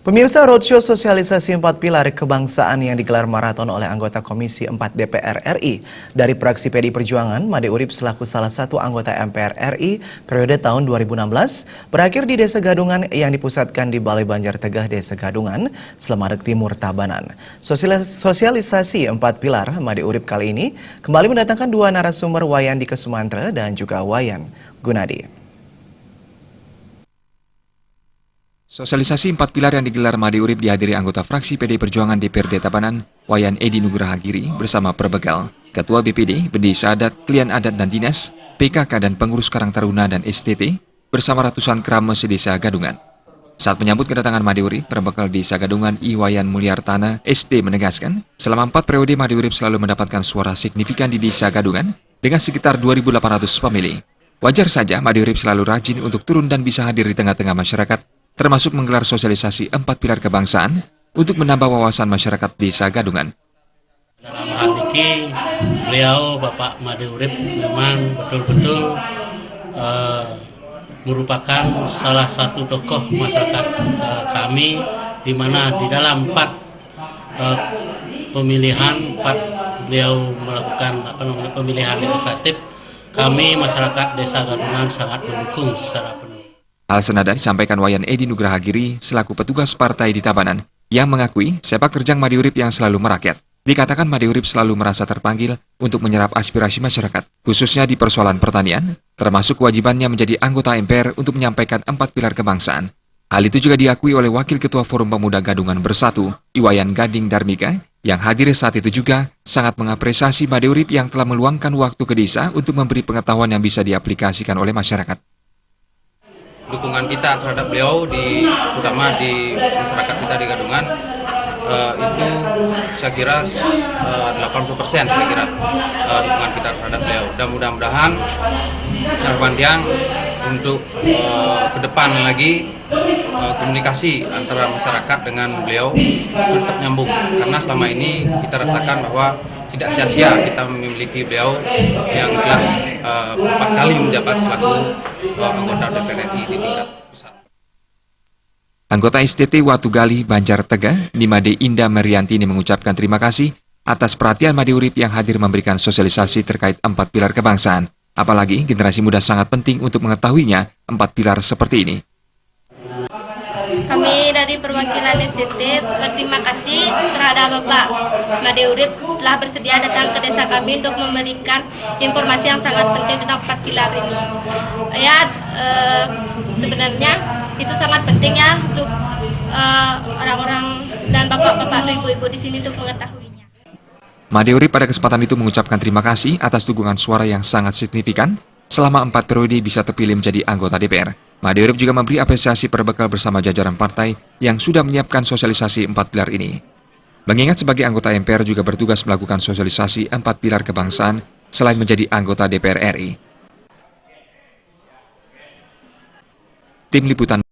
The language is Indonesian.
Pemirsa, roadshow sosialisasi 4 pilar kebangsaan yang digelar maraton oleh anggota Komisi 4 DPR RI dari fraksi PDI Perjuangan, Made Urip selaku salah satu anggota MPR RI periode tahun 2016 berakhir di Desa Gadungan yang dipusatkan di Balai Banjar Tegah Desa Gadungan, Slemarek Timur, Tabanan. Sosialisasi 4 pilar Made Urip kali ini kembali mendatangkan dua narasumber, Wayan Dike Sumantra dan juga Wayan Gunadi. Sosialisasi 4 pilar yang digelar Made Urip dihadiri anggota fraksi PDI Perjuangan DPRD Tabanan, Wayan Edi Nugraha Giri bersama Perbekal, Ketua BPD, Bendesa Adat, Klien Adat dan Dinas, PKK dan pengurus Karang Taruna dan STT, bersama ratusan keramas Desa Gadungan. Saat menyambut kedatangan Made Urip, Perbekal Desa Gadungan I Wayan Mulyartana ST menegaskan, selama 4 periode Made Urip selalu mendapatkan suara signifikan di Desa Gadungan dengan sekitar 2.800 pemilih. Wajar saja Made Urip selalu rajin untuk turun dan bisa hadir di tengah-tengah masyarakat, termasuk menggelar sosialisasi 4 pilar kebangsaan untuk menambah wawasan masyarakat Desa Gadungan. Dalam hal ini, beliau Bapak Made Urip memang betul-betul merupakan salah satu tokoh masyarakat kami, di mana di dalam 4 beliau melakukan pemilihan legislatif, kami masyarakat Desa Gadungan sangat mendukung secara penuh. Hal senada disampaikan Wayan Edi Nugraha Giri selaku petugas partai di Tabanan yang mengakui sepak terjang Made Urip yang selalu merakyat. Dikatakan Made Urip selalu merasa terpanggil untuk menyerap aspirasi masyarakat, khususnya di persoalan pertanian, termasuk kewajibannya menjadi anggota MPR untuk menyampaikan 4 pilar kebangsaan. Hal itu juga diakui oleh Wakil Ketua Forum Pemuda Gadungan Bersatu, Iwayan Gading Darmika, yang hadir saat itu juga sangat mengapresiasi Made Urip yang telah meluangkan waktu ke desa untuk memberi pengetahuan yang bisa diaplikasikan oleh masyarakat. Dukungan kita terhadap beliau terutama di masyarakat kita di Gadungan itu saya kira 80% saya kira dukungan kita terhadap beliau. Dan mudah-mudahan harapan Tiang untuk ke depan lagi komunikasi antara masyarakat dengan beliau tetap nyambung, karena selama ini kita rasakan bahwa tidak sia-sia kita memiliki beliau yang telah 4 kali menjabat selaku anggota DPR RI di tingkat pusat. Anggota STT Watu Gali Banjar Tegah, Nimade Indah Merianti ini mengucapkan terima kasih atas perhatian Made Urip yang hadir memberikan sosialisasi terkait 4 pilar kebangsaan. Apalagi generasi muda sangat penting untuk mengetahuinya 4 pilar seperti ini. Kami dari perwakilan STT berterima kasih terhadap Bapak Made Urip telah bersedia datang ke desa kami untuk memberikan informasi yang sangat penting tentang 4 pilar ini. Sebenarnya itu sangat penting ya untuk orang-orang dan bapak-bapak dan ibu-ibu di sini untuk mengetahuinya. Made Urip pada kesempatan itu mengucapkan terima kasih atas dukungan suara yang sangat signifikan selama 4 periode bisa terpilih menjadi anggota DPR. Made Urip juga memberi apresiasi Perbekal bersama jajaran partai yang sudah menyiapkan sosialisasi 4 pilar ini. Mengingat sebagai anggota MPR juga bertugas melakukan sosialisasi 4 pilar kebangsaan selain menjadi anggota DPR RI. Tim Liputan